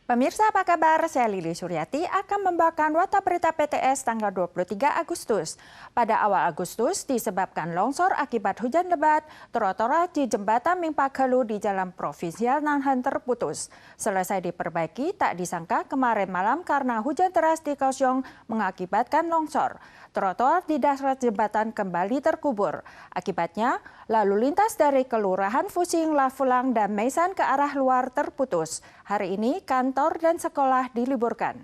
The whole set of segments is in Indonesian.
Pemirsa apa kabar? Saya Lili Suryati akan membawakan Warta Berita PTS tanggal 23 Agustus. Pada awal Agustus disebabkan longsor akibat hujan lebat, trotoar di jembatan Mingpa Kelu di Jalan Provinsial Nanhan terputus. Selesai diperbaiki, tak disangka kemarin malam karena hujan deras di Kaohsiung mengakibatkan longsor. Trotoar di dasar jembatan kembali terkubur. Akibatnya, lalu lintas dari Kelurahan Fusing, Lafulang, dan Meisan ke arah luar terputus. Hari ini kantor dan sekolah diliburkan.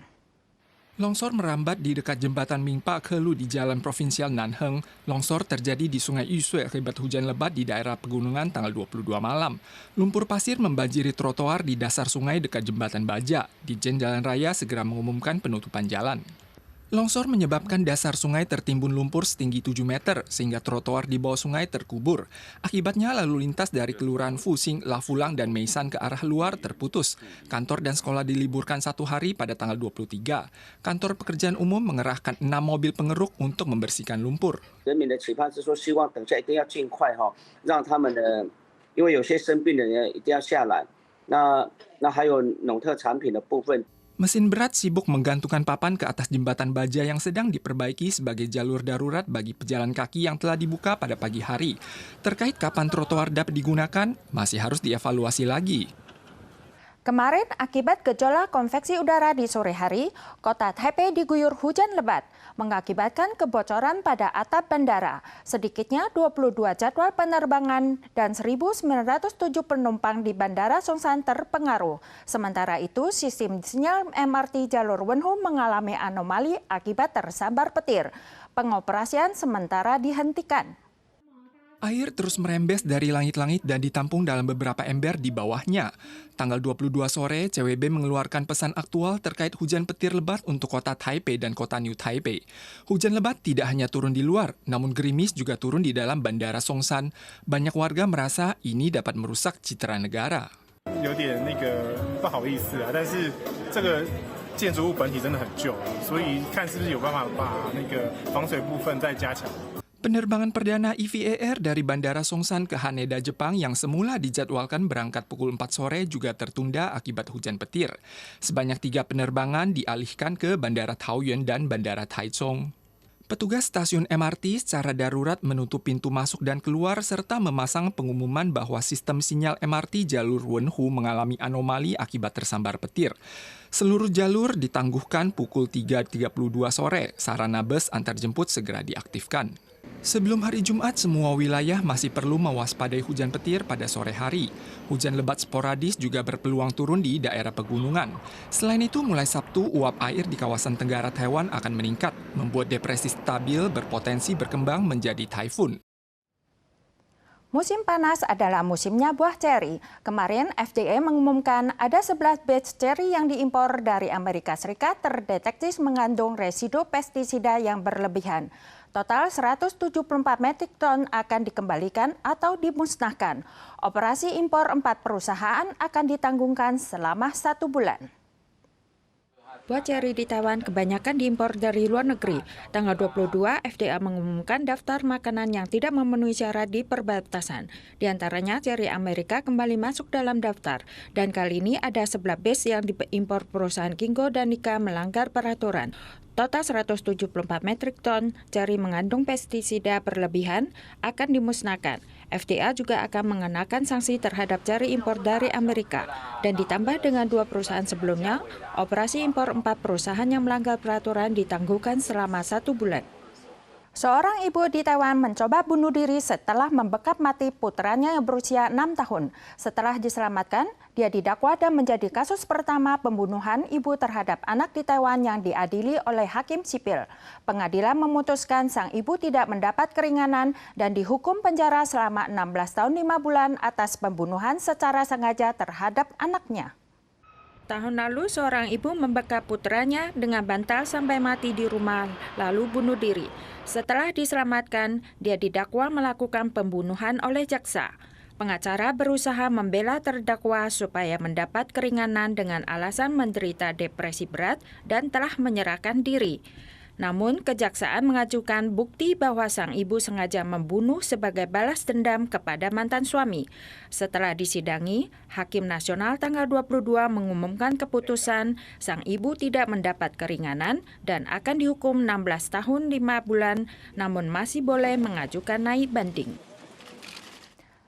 Longsor merambat di dekat jembatan Mingpa Kelu di Jalan Provinsial Nanheng. Longsor terjadi di Sungai Yusue akibat hujan lebat di daerah pegunungan tanggal 22 malam. Lumpur pasir membanjiri trotoar di dasar sungai dekat jembatan Baja. Ditjen Jalan Raya segera mengumumkan penutupan jalan. Longsor menyebabkan dasar sungai tertimbun lumpur setinggi 7 meter, sehingga trotoar di bawah sungai terkubur. Akibatnya lalu lintas dari Kelurahan Fusing, Lafulang, dan Meisan ke arah luar terputus. Kantor dan sekolah diliburkan 1 hari pada tanggal 23. Kantor Pekerjaan Umum mengerahkan 6 mobil pengeruk untuk membersihkan lumpur. 人民的期盼是说，希望等下一定要尽快让他们的，因为有些生病的人一定要下来。那还有农特产品的部分。 Mesin berat sibuk menggantungkan papan ke atas jembatan Baja yang sedang diperbaiki sebagai jalur darurat bagi pejalan kaki yang telah dibuka pada pagi hari. Terkait kapan trotoar dapat digunakan, masih harus dievaluasi lagi. Kemarin, akibat gejolak konveksi udara di sore hari, kota Taipei diguyur hujan lebat, mengakibatkan kebocoran pada atap bandara. Sedikitnya 22 jadwal penerbangan dan 1.907 penumpang di Bandara Songsan terpengaruh. Sementara itu, sistem sinyal MRT jalur Wenhu mengalami anomali akibat tersambar petir. Pengoperasian sementara dihentikan. Air terus merembes dari langit-langit dan ditampung dalam beberapa ember di bawahnya. Tanggal 22 sore, CWB mengeluarkan pesan aktual terkait hujan petir lebat untuk kota Taipei dan kota New Taipei. Hujan lebat tidak hanya turun di luar, namun gerimis juga turun di dalam Bandara Songsan. Banyak warga merasa ini dapat merusak citra negara. 有点不好意思啊，但是这个建筑物本体真的很旧，所以看是不是有办法把防水部分再加强。 Penerbangan perdana EVA Air dari Bandara Songsan ke Haneda, Jepang yang semula dijadwalkan berangkat pukul 4 sore juga tertunda akibat hujan petir. Sebanyak 3 penerbangan dialihkan ke Bandara Taoyuan dan Bandara Taichung. Petugas stasiun MRT secara darurat menutup pintu masuk dan keluar serta memasang pengumuman bahwa sistem sinyal MRT jalur Wenhu mengalami anomali akibat tersambar petir. Seluruh jalur ditangguhkan pukul 3.32 sore, sarana bus antarjemput segera diaktifkan. Sebelum hari Jumat, semua wilayah masih perlu mewaspadai hujan petir pada sore hari. Hujan lebat sporadis juga berpeluang turun di daerah pegunungan. Selain itu, mulai Sabtu, uap air di kawasan Tenggara Taiwan akan meningkat, membuat depresi stabil berpotensi berkembang menjadi taifun. Musim panas adalah musimnya buah ceri. Kemarin FDA mengumumkan ada 11 batch ceri yang diimpor dari Amerika Serikat terdeteksi mengandung residu pestisida yang berlebihan. Total 174 metrik ton akan dikembalikan atau dimusnahkan. Operasi impor 4 perusahaan akan ditanggungkan selama 1 bulan. Buah ceri di Taiwan kebanyakan diimpor dari luar negeri. Tanggal 22, FDA mengumumkan daftar makanan yang tidak memenuhi syarat di perbatasan. Di antaranya ceri Amerika kembali masuk dalam daftar. Dan kali ini ada 11 batch yang diimpor perusahaan Kingo dan Nika melanggar peraturan. Total 174 metrik ton ceri mengandung pestisida berlebihan akan dimusnahkan. FDA juga akan mengenakan sanksi terhadap ceri impor dari Amerika. Dan ditambah dengan 2 perusahaan sebelumnya, operasi impor 4 perusahaan yang melanggar peraturan ditangguhkan selama 1 bulan. Seorang ibu di Taiwan mencoba bunuh diri setelah membekap mati putranya yang berusia 6 tahun. Setelah diselamatkan, dia didakwa dan menjadi kasus pertama pembunuhan ibu terhadap anak di Taiwan yang diadili oleh hakim sipil. Pengadilan memutuskan sang ibu tidak mendapat keringanan dan dihukum penjara selama 16 tahun 5 bulan atas pembunuhan secara sengaja terhadap anaknya. Tahun lalu, seorang ibu membekap putranya dengan bantal sampai mati di rumah, lalu bunuh diri. Setelah diselamatkan, dia didakwa melakukan pembunuhan oleh jaksa. Pengacara berusaha membela terdakwa supaya mendapat keringanan dengan alasan menderita depresi berat dan telah menyerahkan diri. Namun, kejaksaan mengajukan bukti bahwa sang ibu sengaja membunuh sebagai balas dendam kepada mantan suami. Setelah disidangi, Hakim Nasional tanggal 22 mengumumkan keputusan sang ibu tidak mendapat keringanan dan akan dihukum 16 tahun 5 bulan, namun masih boleh mengajukan naik banding.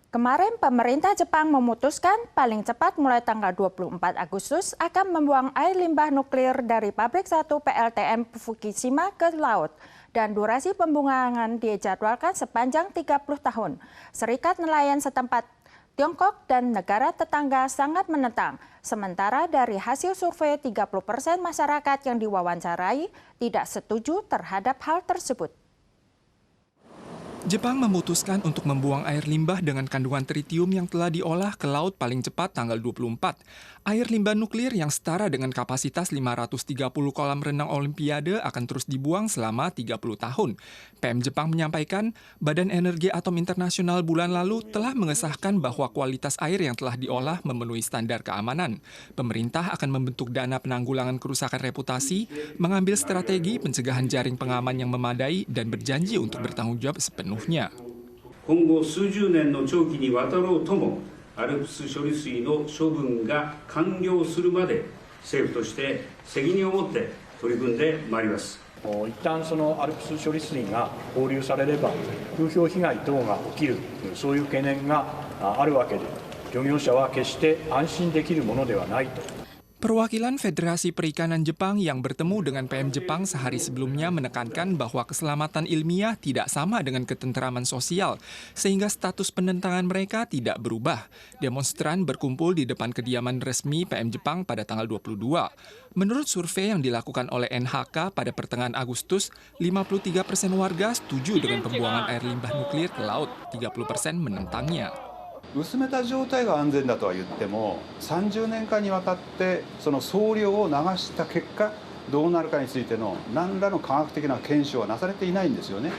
Kemarin pemerintah Jepang memutuskan paling cepat mulai tanggal 24 Agustus akan membuang air limbah nuklir dari pabrik 1 PLTN Fukushima ke laut dan durasi pembuangan dijadwalkan sepanjang 30 tahun. Serikat nelayan setempat Tiongkok dan negara tetangga sangat menentang. Sementara dari hasil survei 30% masyarakat yang diwawancarai tidak setuju terhadap hal tersebut. Jepang memutuskan untuk membuang air limbah dengan kandungan tritium yang telah diolah ke laut paling cepat tanggal 24. Air limbah nuklir yang setara dengan kapasitas 530 kolam renang Olimpiade akan terus dibuang selama 30 tahun. PM Jepang menyampaikan, Badan Energi Atom Internasional bulan lalu telah mengesahkan bahwa kualitas air yang telah diolah memenuhi standar keamanan. Pemerintah akan membentuk dana penanggulangan kerusakan reputasi, mengambil strategi pencegahan jaring pengaman yang memadai, dan berjanji untuk bertanggung jawab sepenuhnya. 今後数十年の長期にわたろうとも、アルプス処理水の処分が完了するまで、政府として責任を持って取り組んでまいります。一旦そのアルプス処理水が放流されれば、風評被害等が起きる、そういう懸念があるわけで、漁業者は決して安心できるものではないと。 Perwakilan Federasi Perikanan Jepang yang bertemu dengan PM Jepang sehari sebelumnya menekankan bahwa keselamatan ilmiah tidak sama dengan ketenteraman sosial, sehingga status penentangan mereka tidak berubah. Demonstran berkumpul di depan kediaman resmi PM Jepang pada tanggal 22. Menurut survei yang dilakukan oleh NHK pada pertengahan Agustus, 53% warga setuju dengan pembuangan air limbah nuklir ke laut, 30% menentangnya. 薄めた状態が安全だとは言っても30年間にわたってその総量を流した結果どうなるかについての何らの科学的な検証はなされていないんですよね。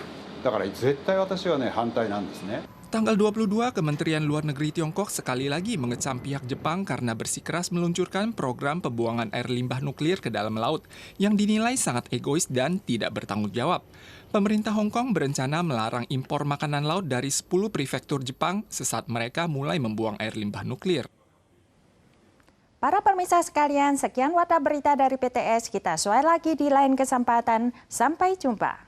だから絶対私はね反対なんですね。 Tanggal 22, Kementerian Luar Negeri Tiongkok sekali lagi mengecam pihak Jepang karena bersikeras meluncurkan program pembuangan air limbah nuklir ke dalam laut yang dinilai sangat egois dan tidak bertanggung jawab. Pemerintah Hong Kong berencana melarang impor makanan laut dari 10 prefektur Jepang sesaat mereka mulai membuang air limbah nuklir. Para pemirsa sekalian, sekian wadah berita dari PTS. Kita suai lagi di lain kesempatan. Sampai jumpa.